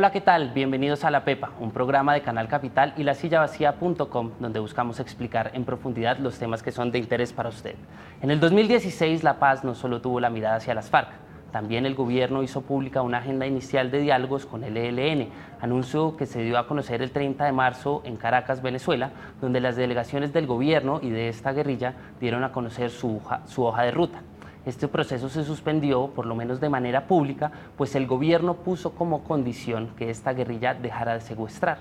Hola, ¿qué tal? Bienvenidos a La Pepa, un programa de Canal Capital y lasillavacía.com, donde buscamos explicar en profundidad los temas que son de interés para usted. En el 2016, La Paz no solo tuvo la mirada hacia las FARC, también el gobierno hizo pública una agenda inicial de diálogos con el ELN, anuncio que se dio a conocer el 30 de marzo en Caracas, Venezuela, donde las delegaciones del gobierno y de esta guerrilla dieron a conocer su hoja de ruta. Este proceso se suspendió, por lo menos de manera pública, pues el gobierno puso como condición que esta guerrilla dejara de secuestrar.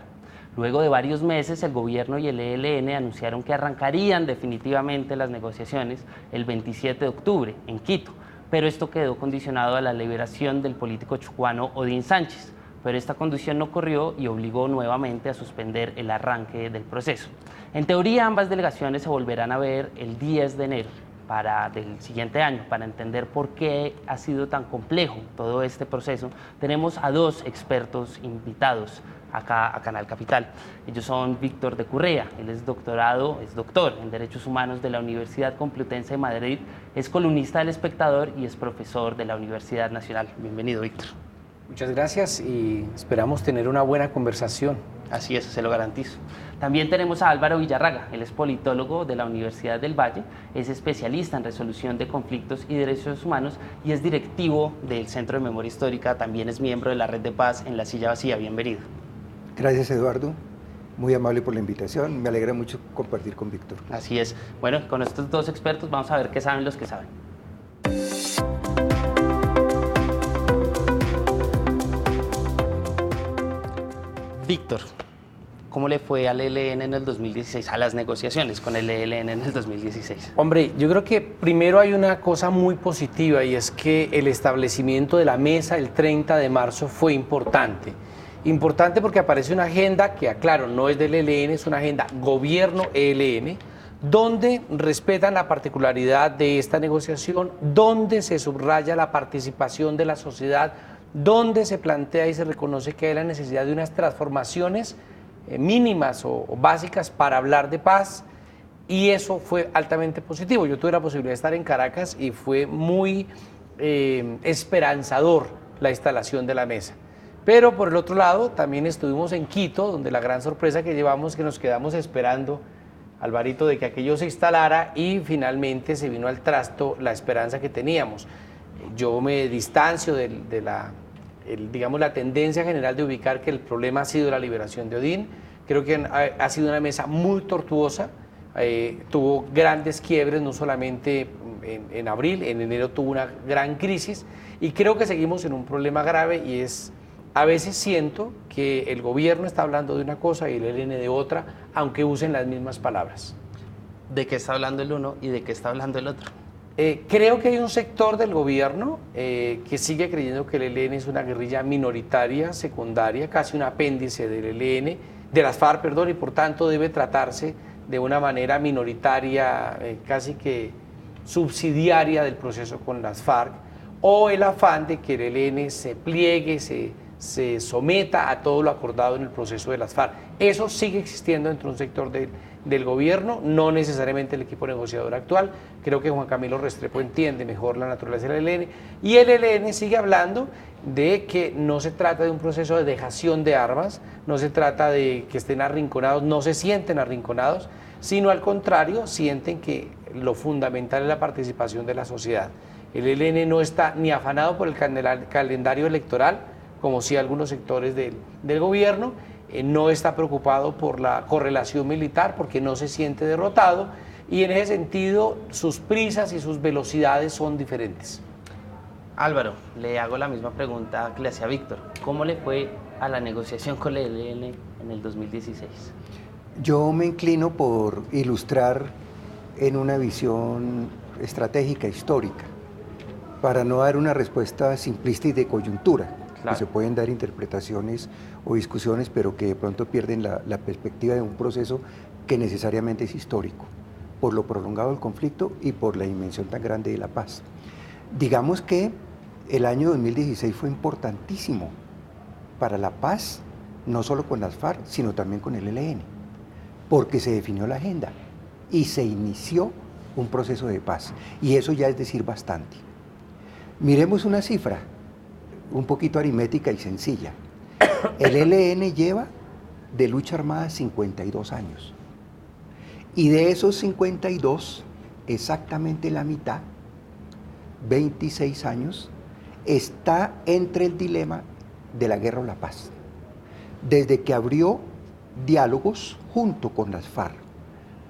Luego de varios meses, el gobierno y el ELN anunciaron que arrancarían definitivamente las negociaciones el 27 de octubre en Quito, pero esto quedó condicionado a la liberación del político chucuano Odín Sánchez. Pero esta condición no corrió y obligó nuevamente a suspender el arranque del proceso. En teoría, ambas delegaciones se volverán a ver el 10 de enero del siguiente año. Para entender por qué ha sido tan complejo todo este proceso, tenemos a dos expertos invitados acá a Canal Capital. Ellos son Víctor de Currea, él es doctor en Derechos Humanos de la Universidad Complutense de Madrid, es columnista del Espectador y es profesor de la Universidad Nacional. Bienvenido, Víctor. Muchas gracias y esperamos tener una buena conversación. Así es, se lo garantizo. También tenemos a Álvaro Villarraga, él es politólogo de la Universidad del Valle, es especialista en resolución de conflictos y derechos humanos y es directivo del Centro de Memoria Histórica, también es miembro de la Red de Paz en La Silla Vacía. Bienvenido. Gracias, Eduardo. Muy amable por la invitación. Me alegra mucho compartir con Víctor. Así es. Bueno, con estos dos expertos vamos a ver qué saben los que saben. Víctor, ¿cómo le fue al ELN en el 2016, a las negociaciones con el ELN en el 2016? Hombre, yo creo que primero hay una cosa muy positiva y es que el establecimiento de la mesa el 30 de marzo fue importante. Importante porque aparece una agenda que, aclaro, no es del ELN, es una agenda gobierno-ELN, donde respetan la particularidad de esta negociación, donde se subraya la participación de la sociedad, donde se plantea y se reconoce que hay la necesidad de unas transformaciones mínimas o básicas para hablar de paz, y eso fue altamente positivo. Yo tuve la posibilidad de estar en Caracas y fue muy esperanzador la instalación de la mesa. Pero por el otro lado también estuvimos en Quito, donde la gran sorpresa que llevamos, que nos quedamos esperando, Alvarito, de que aquello se instalara, y finalmente se vino al trasto la esperanza que teníamos. Yo me distancio de la tendencia general de ubicar que el problema ha sido la liberación de Odín. Creo que ha sido una mesa muy tortuosa, tuvo grandes quiebres, no solamente en abril, en enero tuvo una gran crisis, y creo que seguimos en un problema grave, y es, a veces siento que el gobierno está hablando de una cosa y el ELN de otra, aunque usen las mismas palabras. ¿De qué está hablando el uno y de qué está hablando el otro? Creo que hay un sector del gobierno que sigue creyendo que el ELN es una guerrilla minoritaria, secundaria, casi un apéndice del ELN, de las FARC, perdón, y por tanto debe tratarse de una manera minoritaria, casi que subsidiaria del proceso con las FARC, o el afán de que el ELN se pliegue, se someta a todo lo acordado en el proceso de las FARC. Eso sigue existiendo dentro de un sector del gobierno, no necesariamente el equipo negociador actual. Creo que Juan Camilo Restrepo entiende mejor la naturaleza del ELN, y el ELN sigue hablando de que no se trata de un proceso de dejación de armas, no se trata de que estén arrinconados, no se sienten arrinconados, sino al contrario, sienten que lo fundamental es la participación de la sociedad. El ELN no está ni afanado por el calendario electoral, como sí algunos sectores del gobierno, no está preocupado por la correlación militar porque no se siente derrotado, y en ese sentido sus prisas y sus velocidades son diferentes. Álvaro, le hago la misma pregunta que le hacía Víctor. ¿Cómo le fue a la negociación con el ELN en el 2016? Yo me inclino por ilustrar en una visión estratégica histórica, para no dar una respuesta simplista y de coyuntura. Claro. Se pueden dar interpretaciones o discusiones, pero que de pronto pierden la perspectiva de un proceso que necesariamente es histórico, por lo prolongado del conflicto y por la dimensión tan grande de la paz. Digamos que el año 2016 fue importantísimo para la paz, no solo con las FARC, sino también con el ELN, porque se definió la agenda y se inició un proceso de paz, y eso ya es decir bastante. Miremos una cifra un poquito aritmética y sencilla. El ELN lleva de lucha armada 52 años. Y de esos 52, exactamente la mitad, 26 años, está entre el dilema de la guerra o la paz. Desde que abrió diálogos junto con las FARC,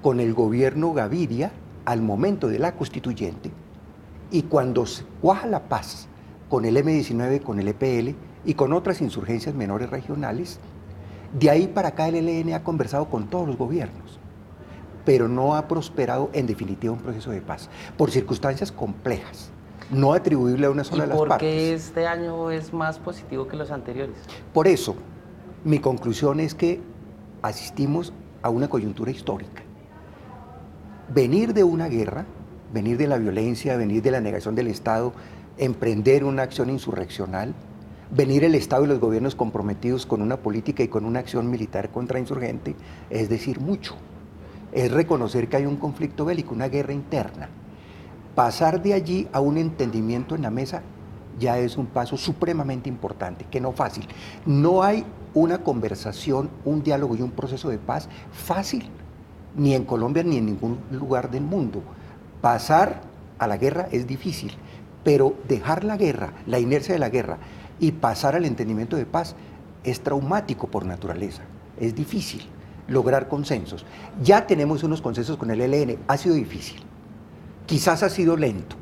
con el gobierno Gaviria, al momento de la constituyente, y cuando se cuaja la paz con el M-19, con el EPL y con otras insurgencias menores regionales, de ahí para acá el ELN ha conversado con todos los gobiernos, pero no ha prosperado en definitiva un proceso de paz, por circunstancias complejas, no atribuible a una sola de las partes. ¿Y por qué este año es más positivo que los anteriores? Por eso, mi conclusión es que asistimos a una coyuntura histórica. Venir de una guerra, venir de la violencia, venir de la negación del Estado, emprender una acción insurreccional, venir el Estado y los gobiernos comprometidos con una política y con una acción militar contrainsurgente, es decir mucho. Es reconocer que hay un conflicto bélico, una guerra interna. Pasar de allí a un entendimiento en la mesa ya es un paso supremamente importante, que no fácil. No hay una conversación, un diálogo y un proceso de paz fácil, ni en Colombia ni en ningún lugar del mundo. Pasar a la guerra es difícil, pero dejar la guerra, la inercia de la guerra, y pasar al entendimiento de paz es traumático por naturaleza, es difícil lograr consensos. Ya tenemos unos consensos con el ELN, ha sido difícil, quizás ha sido lento,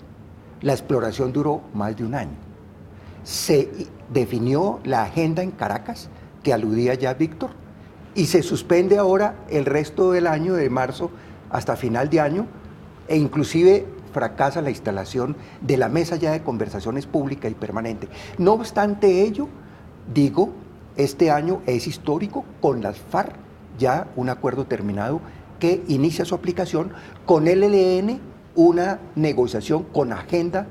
la exploración duró más de un año. Se definió la agenda en Caracas, que aludía ya Víctor, y se suspende ahora el resto del año, de marzo hasta final de año, e inclusive fracasa la instalación de la mesa ya de conversaciones pública y permanente. No obstante ello, digo, este año es histórico con las FARC, ya un acuerdo terminado que inicia su aplicación, con el ELN una negociación con agenda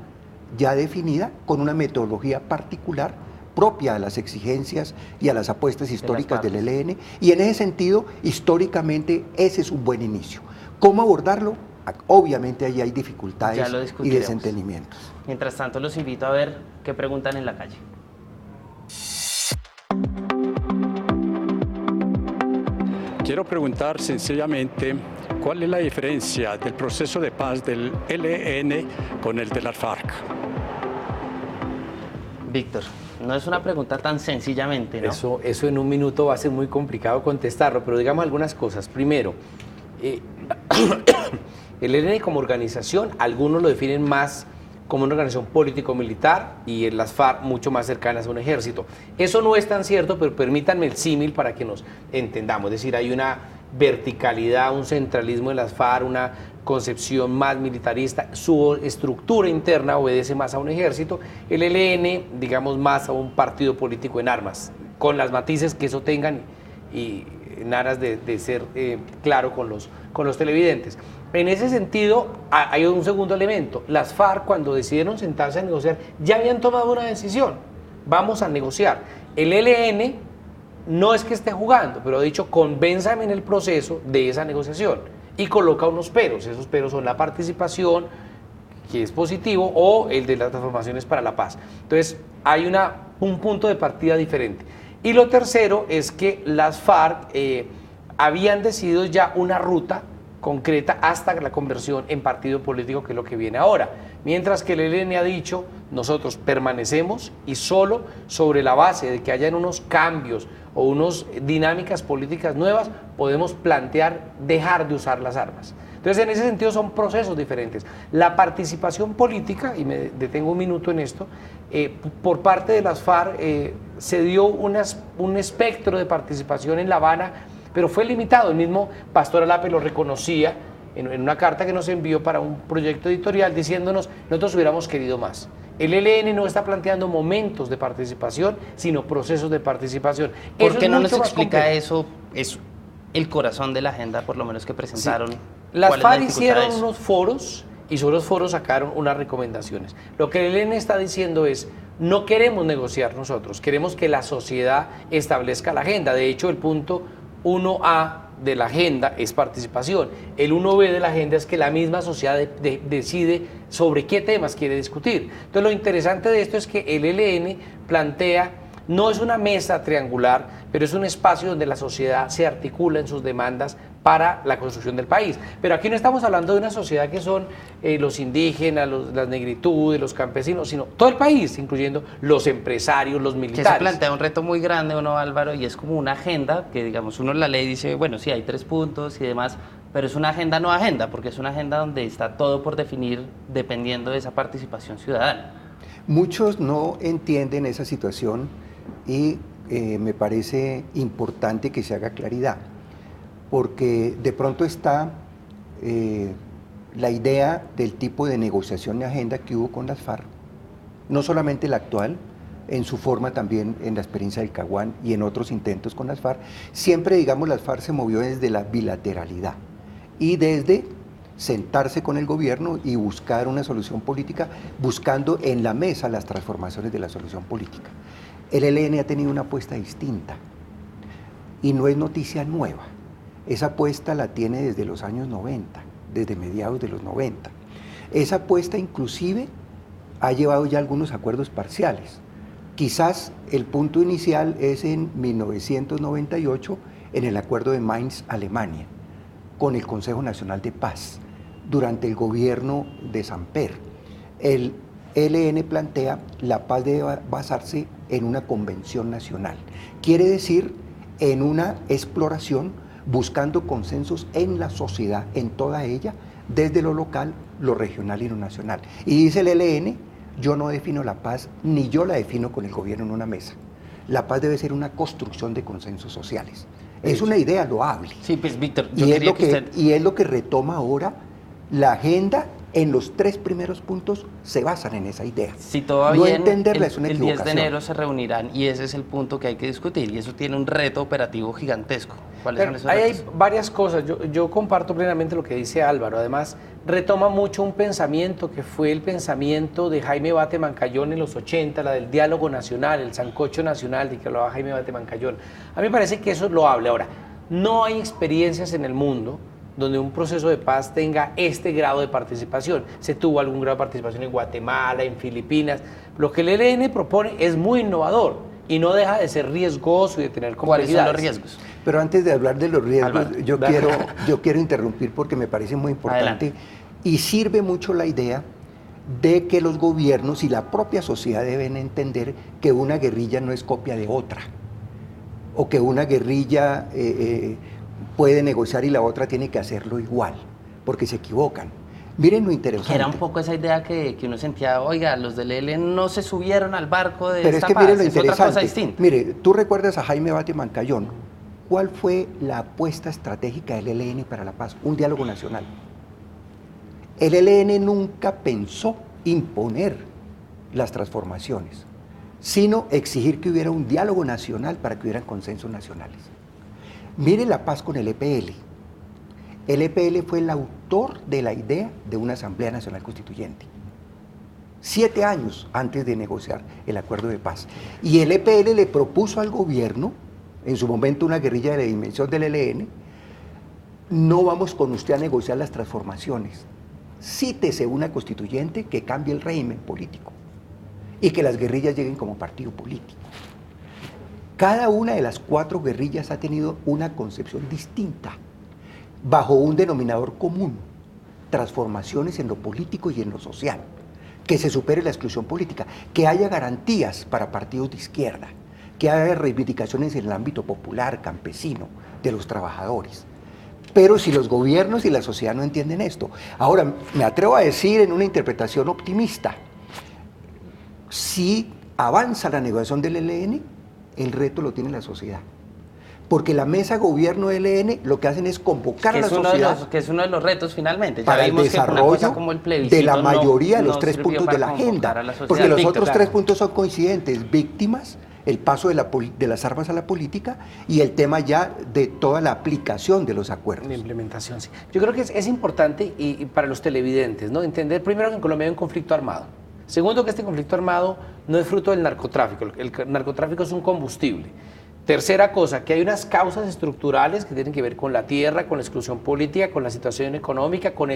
ya definida, con una metodología particular propia a las exigencias y a las apuestas históricas del ELN, y en ese sentido, históricamente, ese es un buen inicio. ¿Cómo abordarlo? Obviamente ahí hay dificultades y desentendimientos. Mientras tanto, los invito a ver qué preguntan en la calle. Quiero preguntar sencillamente cuál es la diferencia del proceso de paz del ELN con el de las FARC. Víctor, no es una pregunta tan sencillamente, ¿no? Eso en un minuto va a ser muy complicado contestarlo, pero digamos algunas cosas. Primero, el ELN como organización, algunos lo definen más como una organización político-militar y las FARC mucho más cercanas a un ejército. Eso no es tan cierto, pero permítanme el símil para que nos entendamos. Es decir, hay una verticalidad, un centralismo de las FARC, una concepción más militarista, su estructura interna obedece más a un ejército, el ELN, digamos, más a un partido político en armas, con las matices que eso tengan y en aras de ser claro con los televidentes. En ese sentido, hay un segundo elemento. Las FARC, cuando decidieron sentarse a negociar, ya habían tomado una decisión. Vamos a negociar. El ELN no es que esté jugando, pero ha dicho, convénzame en el proceso de esa negociación. Y coloca unos peros. Esos peros son la participación, que es positivo, o el de las transformaciones para la paz. Entonces, hay un punto de partida diferente. Y lo tercero es que las FARC habían decidido ya una ruta concreta hasta la conversión en partido político, que es lo que viene ahora. Mientras que el ELN ha dicho, nosotros permanecemos y solo sobre la base de que hayan unos cambios o unas dinámicas políticas nuevas, podemos plantear dejar de usar las armas. Entonces, en ese sentido son procesos diferentes. La participación política, y me detengo un minuto en esto, por parte de las FARC se dio un espectro de participación en La Habana, pero fue limitado. El mismo Pastor Alape lo reconocía en una carta que nos envió para un proyecto editorial diciéndonos, nosotros hubiéramos querido más. El ELN no está planteando momentos de participación, sino procesos de participación. ¿Por qué no nos explica eso? Es el corazón de la agenda, por lo menos, que presentaron. Sí. Las FARC hicieron unos foros y sobre los foros sacaron unas recomendaciones. Lo que el ELN está diciendo es, no queremos negociar nosotros, queremos que la sociedad establezca la agenda. De hecho, el punto 1A de la agenda es participación. El 1B de la agenda es que la misma sociedad decide sobre qué temas quiere discutir. Entonces, lo interesante de esto es que el ELN plantea No es una mesa triangular, pero es un espacio donde la sociedad se articula en sus demandas para la construcción del país. Pero aquí no estamos hablando de una sociedad que son los indígenas, las negritudes, los campesinos, sino todo el país, incluyendo los empresarios, los militares. Que se plantea un reto muy grande, ¿no, Álvaro? Y es como una agenda que, digamos, uno en la ley dice, bueno, sí, hay 3 puntos y demás, pero es una agenda no agenda, porque es una agenda donde está todo por definir dependiendo de esa participación ciudadana. Muchos no entienden esa situación y me parece importante que se haga claridad, porque de pronto está la idea del tipo de negociación de agenda que hubo con las FARC, no solamente la actual, en su forma también en la experiencia del Caguán y en otros intentos con las FARC. Siempre, digamos, las FARC se movió desde la bilateralidad y desde sentarse con el gobierno y buscar una solución política, buscando en la mesa las transformaciones de la solución política. El ELN ha tenido una apuesta distinta y no es noticia nueva. Esa apuesta la tiene desde los años 90, desde mediados de los 90. Esa apuesta inclusive ha llevado ya algunos acuerdos parciales. Quizás el punto inicial es en 1998 en el acuerdo de Mainz, Alemania, con el Consejo Nacional de Paz, durante el gobierno de Samper. El ELN plantea la paz debe basarse en una convención nacional. Quiere decir en una exploración buscando consensos en la sociedad, en toda ella, desde lo local, lo regional y lo nacional. Y dice el ELN, yo no defino la paz, ni yo la defino con el gobierno en una mesa. La paz debe ser una construcción de consensos sociales. Es una idea loable. Sí, pues Víctor, y es lo que retoma ahora la agenda. En los 3 primeros puntos se basan en esa idea. Si todo va no bien, entenderla es una el 10 de equivocación. enero se reunirán y ese es el punto que hay que discutir y eso tiene un reto operativo gigantesco. ¿Cuáles son esos Ahí retos? hay varias cosas. Yo comparto plenamente lo que dice Álvaro. Además, retoma mucho un pensamiento que fue el pensamiento de Jaime Bate Mancayón en los 80, la del diálogo nacional, el sancocho nacional de que hablaba Jaime Bate Mancayón. A mí me parece que eso es loable. Ahora, no hay experiencias en el mundo donde un proceso de paz tenga este grado de participación. Se tuvo algún grado de participación en Guatemala, en Filipinas. Lo que el ELN propone es muy innovador y no deja de ser riesgoso y de tener complejidades. ¿Cuáles son los riesgos? Pero antes de hablar de los riesgos, Álvaro, yo quiero interrumpir porque me parece muy importante. Adelante. Y sirve mucho la idea de que los gobiernos y la propia sociedad deben entender que una guerrilla no es copia de otra, o que una guerrilla puede negociar y la otra tiene que hacerlo igual, porque se equivocan. Miren lo interesante. Era un poco esa idea que uno sentía, oiga, los del ELN no se subieron al barco de Pero esta es que paz, miren lo es otra interesante. cosa distinta. Mire, tú recuerdas a Jaime Bate Mancayón. ¿Cuál fue la apuesta estratégica del ELN para la paz? Un diálogo nacional. El ELN nunca pensó imponer las transformaciones, sino exigir que hubiera un diálogo nacional para que hubieran consensos nacionales. Mire la paz con el EPL. El EPL fue el autor de la idea de una Asamblea Nacional Constituyente, 7 años antes de negociar el acuerdo de paz. Y el EPL le propuso al gobierno, en su momento una guerrilla de la dimensión del ELN, no vamos con usted a negociar las transformaciones, cítese una constituyente que cambie el régimen político y que las guerrillas lleguen como partido político. Cada una de las 4 guerrillas ha tenido una concepción distinta, bajo un denominador común, transformaciones en lo político y en lo social, que se supere la exclusión política, que haya garantías para partidos de izquierda, que haya reivindicaciones en el ámbito popular, campesino, de los trabajadores. Pero si los gobiernos y la sociedad no entienden esto, ahora me atrevo a decir en una interpretación optimista, si avanza la negociación del ELN, el reto lo tiene la sociedad. Porque la mesa gobierno ELN lo que hacen es convocar a la sociedad que es uno de los retos finalmente. para el desarrollo como el de la mayoría de los 3 sirvió puntos de para la agenda. convocar a la sociedad. Porque los Víctor, otros claro. 3 puntos son coincidentes: víctimas, el paso de las armas a la política y el tema ya de toda la aplicación de los acuerdos. La implementación, sí. Yo creo que es importante y para los televidentes, ¿no? Entender primero que en Colombia hay un conflicto armado. Segundo, que este conflicto armado no es fruto del narcotráfico. El narcotráfico es un combustible. Tercera cosa, que hay unas causas estructurales que tienen que ver con la tierra, con la exclusión política, con la situación económica, con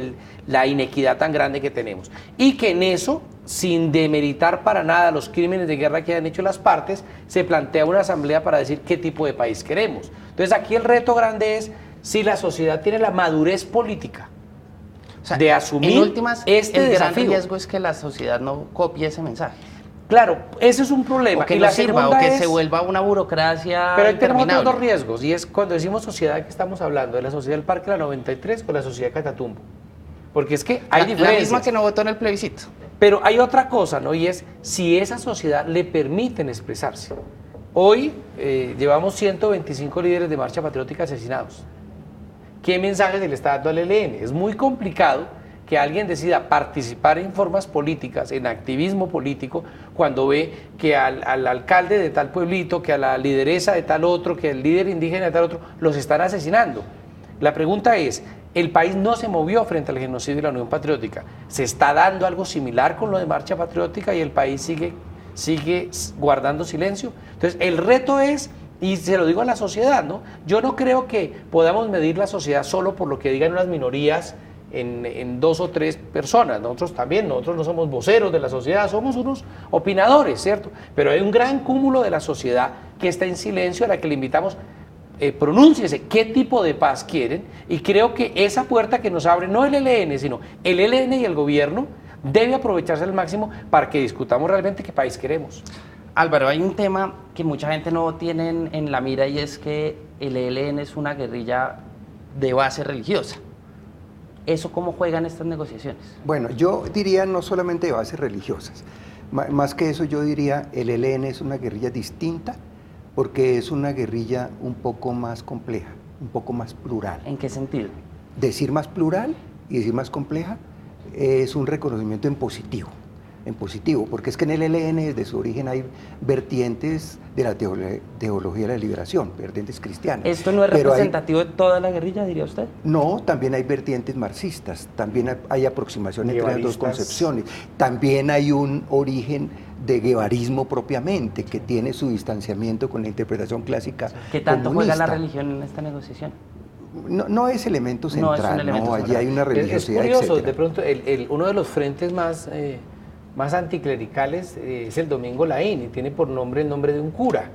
la inequidad tan grande que tenemos. Y que en eso, sin demeritar para nada los crímenes de guerra que han hecho las partes, se plantea una asamblea para decir qué tipo de país queremos. Entonces aquí el reto grande es si la sociedad tiene la madurez política, o sea, de asumir en últimas, este el desafío. gran riesgo es que la sociedad no copie ese mensaje. Claro, ese es un problema. O que y no la sirva, o segunda que es, se vuelva una burocracia pero ahí tenemos otros interminable. dos riesgos, y es cuando decimos sociedad que estamos hablando, de la sociedad del Parque de la 93 o la sociedad de Catatumbo. Porque es que hay La diferencias. misma que no votó en el plebiscito. Pero hay otra cosa, ¿no? Y es si esa sociedad le permiten expresarse. Hoy llevamos 125 líderes de Marcha Patriótica asesinados. ¿Qué mensaje se le está dando al ELN? Es muy complicado que alguien decida participar en formas políticas, en activismo político, cuando ve que al alcalde de tal pueblito, que a la lideresa de tal otro, que al líder indígena de tal otro, los están asesinando. La pregunta es, el país no se movió frente al genocidio de la Unión Patriótica. ¿Se está dando algo similar con lo de Marcha Patriótica y el país sigue guardando silencio? Entonces, el reto es, y se lo digo a la sociedad, ¿no? Yo no creo que podamos medir la sociedad solo por lo que digan unas minorías en 2 o 3 personas. Nosotros también, nosotros no somos voceros de la sociedad, somos unos opinadores, ¿cierto? Pero hay un gran cúmulo de la sociedad que está en silencio, a la que le invitamos, pronúnciese qué tipo de paz quieren, y creo que esa puerta que nos abre no el ELN, sino el ELN y el gobierno debe aprovecharse al máximo para que discutamos realmente qué país queremos. Álvaro, hay un tema que mucha gente no tiene en la mira, y es que el ELN es una guerrilla de base religiosa. ¿Eso cómo juega en estas negociaciones? Bueno, yo diría no solamente de bases religiosas, más que eso yo diría el ELN es una guerrilla distinta porque es una guerrilla un poco más compleja, un poco más plural. ¿En qué sentido? Decir más plural y decir más compleja es un reconocimiento en positivo, porque es que en el ELN desde su origen hay vertientes de la teología de la liberación, vertientes cristianas. ¿Esto no es representativo de toda la guerrilla, diría usted? No, también hay vertientes marxistas, también hay aproximación entre las dos concepciones, también hay un origen de guevarismo propiamente, que tiene su distanciamiento con la interpretación clásica. ¿Qué tanto comunista. juega la religión en esta negociación? No es elemento central, no es un elemento allí hay una religiosidad, es curioso, etcétera. de pronto, uno de los frentes más anticlericales es el Domingo Laín, y tiene por nombre el nombre de un cura.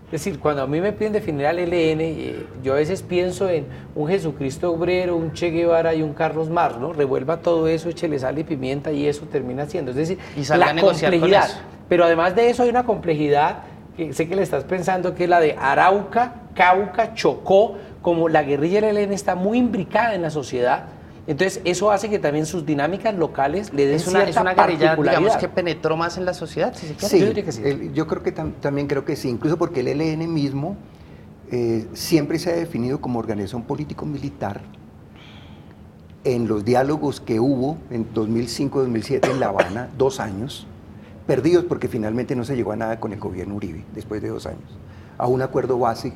Es decir, cuando a mí me piden definir al ELN, yo a veces pienso en un Jesucristo obrero, un Che Guevara y un Carlos Marx, ¿no? Revuelva todo eso, échele sal y pimienta y eso termina siendo. Es decir, y la complejidad. Pero además de eso hay una complejidad que sé que le estás pensando, que es la de Arauca, Cauca, Chocó, como la guerrilla del ELN está muy imbricada en la sociedad. Entonces, eso hace que también sus dinámicas locales le den cierta es una guerrilla, particularidad. digamos, que penetró más en la sociedad, si se quiere. Sí, yo diría que sí. yo creo que también creo que sí, incluso porque el ELN mismo siempre se ha definido como organización político-militar. En los diálogos que hubo en 2005-2007 en La Habana, 2 años, perdidos porque finalmente no se llegó a nada con el gobierno Uribe, después de 2 años, a un acuerdo base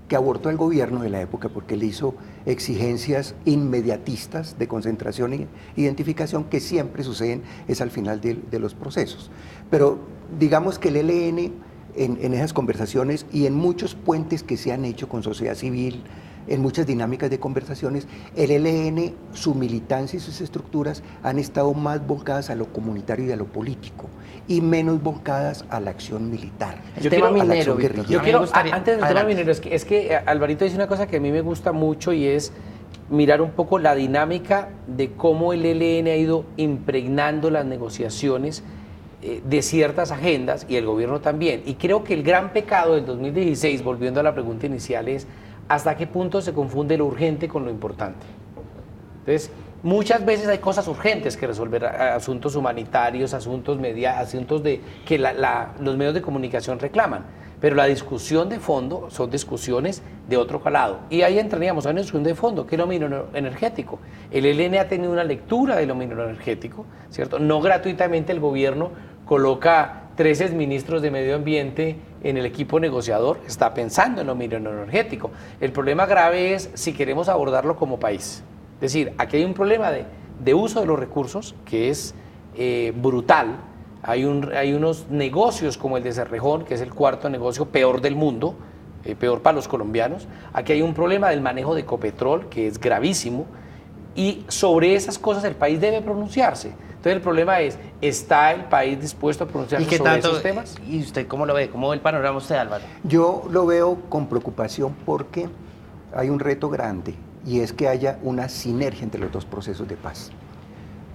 que abortó el gobierno de la época porque le hizo exigencias inmediatistas de concentración e identificación que siempre suceden es al final de los procesos. Pero digamos que el ELN en esas conversaciones y en muchos puentes que se han hecho con sociedad civil, en muchas dinámicas de conversaciones, el ELN, su militancia y sus estructuras han estado más volcadas a lo comunitario y a lo político y menos volcadas a la acción militar. El tema minero, yo quiero, antes del tema minero, es que Alvarito dice una cosa que a mí me gusta mucho, y es mirar un poco la dinámica de cómo el ELN ha ido impregnando las negociaciones de ciertas agendas, y el gobierno también. Y creo que el gran pecado del 2016, volviendo a la pregunta inicial, es hasta qué punto se confunde lo urgente con lo importante. Entonces, muchas veces hay cosas urgentes que resolver, asuntos humanitarios, asuntos de que los medios de comunicación reclaman, pero la discusión de fondo son discusiones de otro calado. Y ahí entraríamos a una discusión de fondo, que es lo mineroenergético. El ELN ha tenido una lectura de lo mineroenergético, ¿cierto? No gratuitamente el gobierno coloca 3 exministros de medio ambiente en el equipo negociador, está pensando en lo mineroenergético. El problema grave es si queremos abordarlo como país. Es decir, aquí hay un problema de uso de los recursos que es brutal. Hay unos negocios como el de Cerrejón, que es el 4.º negocio peor del mundo, peor para los colombianos. Aquí hay un problema del manejo de Ecopetrol que es gravísimo y sobre esas cosas el país debe pronunciarse. Entonces el problema es, ¿está el país dispuesto a pronunciarse sobre esos temas? ¿Y usted cómo lo ve? ¿Cómo ve el panorama usted, Álvaro? Yo lo veo con preocupación porque hay un reto grande y es que haya una sinergia entre los dos procesos de paz.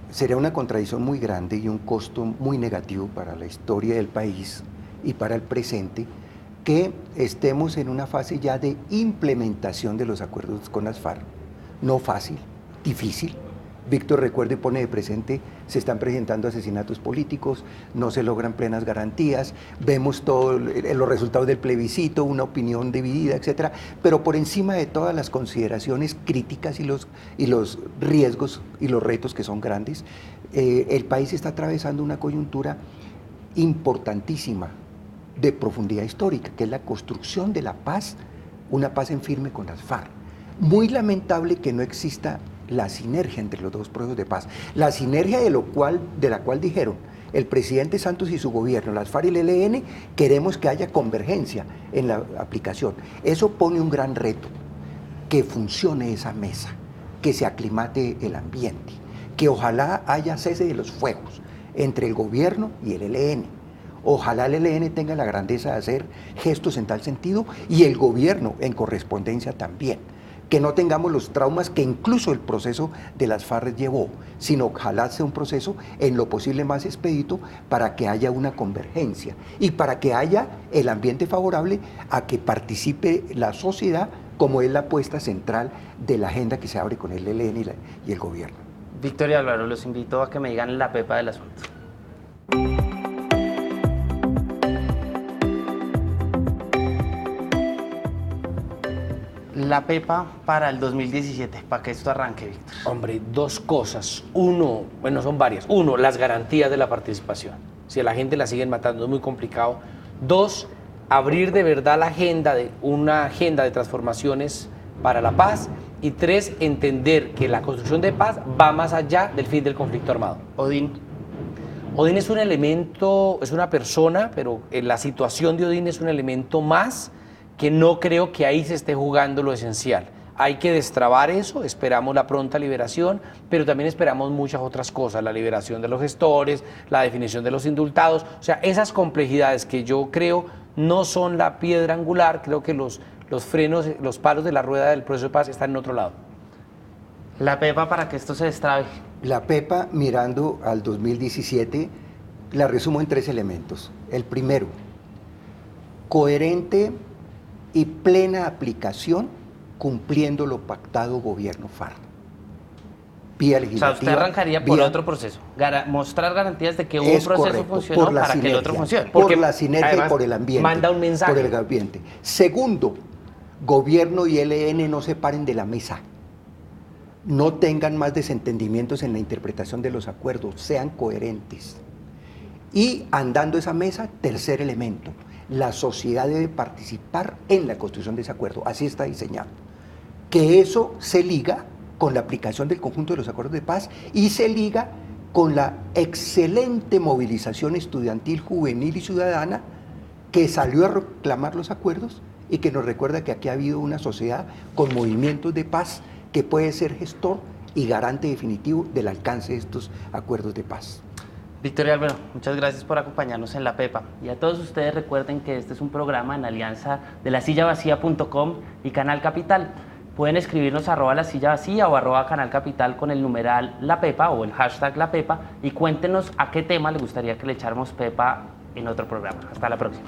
Sería una contradicción muy grande y un costo muy negativo para la historia del país y para el presente que estemos en una fase ya de implementación de los acuerdos con las FARC. No fácil, difícil. Víctor recuerda y pone de presente, se están presentando asesinatos políticos, no se logran plenas garantías, vemos todos los resultados del plebiscito, una opinión dividida, etcétera, pero por encima de todas las consideraciones críticas y los riesgos y los retos que son grandes, el país está atravesando una coyuntura importantísima de profundidad histórica, que es la construcción de la paz, una paz en firme con las FARC. Muy lamentable que no exista la sinergia entre los dos procesos de paz. La sinergia de la cual dijeron el presidente Santos y su gobierno, las FARC y el ELN, queremos que haya convergencia en la aplicación. Eso pone un gran reto, que funcione esa mesa, que se aclimate el ambiente, que ojalá haya cese de los fuegos entre el gobierno y el ELN. Ojalá el ELN tenga la grandeza de hacer gestos en tal sentido y el gobierno en correspondencia también. Que no tengamos los traumas que incluso el proceso de las FARC llevó, sino ojalá sea un proceso en lo posible más expedito para que haya una convergencia y para que haya el ambiente favorable a que participe la sociedad, como es la apuesta central de la agenda que se abre con el ELN y el gobierno. Víctor y Álvaro, los invito a que me digan la pepa del asunto. La pepa para el 2017, para que esto arranque, Víctor. Hombre, dos cosas. Uno, bueno, son varias. Uno, las garantías de la participación. Si a la gente la siguen matando es muy complicado. Dos, abrir de verdad una agenda de transformaciones para la paz. Y tres, entender que la construcción de paz va más allá del fin del conflicto armado. Odín. Odín es un elemento, es una persona, pero la situación de Odín es un elemento más que no creo que ahí se esté jugando lo esencial. Hay que destrabar eso, esperamos la pronta liberación, pero también esperamos muchas otras cosas, la liberación de los gestores, la definición de los indultados, o sea, esas complejidades que yo creo no son la piedra angular, creo que los frenos, los palos de la rueda del proceso de paz están en otro lado. La pepa para que esto se destrabe. La pepa, mirando al 2017, la resumo en 3 elementos. El primero, coherente y plena aplicación cumpliendo lo pactado gobierno FARC. Vía legislativa. O sea, usted arrancaría por otro proceso, mostrar garantías de que un proceso funcionó para que el otro funcione. Por la sinergia y por el ambiente. Manda un mensaje. Por el ambiente. Segundo, gobierno y ELN no se paren de la mesa. No tengan más desentendimientos en la interpretación de los acuerdos, sean coherentes. Y andando esa mesa, tercer elemento, la sociedad debe participar en la construcción de ese acuerdo, así está diseñado. Que eso se liga con la aplicación del conjunto de los acuerdos de paz y se liga con la excelente movilización estudiantil, juvenil y ciudadana que salió a reclamar los acuerdos y que nos recuerda que aquí ha habido una sociedad con movimientos de paz que puede ser gestor y garante definitivo del alcance de estos acuerdos de paz. Víctor y Álvaro, muchas gracias por acompañarnos en La Pepa. Y a todos ustedes recuerden que este es un programa en alianza de lasillavacía.com y Canal Capital. Pueden escribirnos @lasillavacía o @Canal Capital con el numeral La Pepa o el hashtag La Pepa y cuéntenos a qué tema les gustaría que le echáramos pepa en otro programa. Hasta la próxima.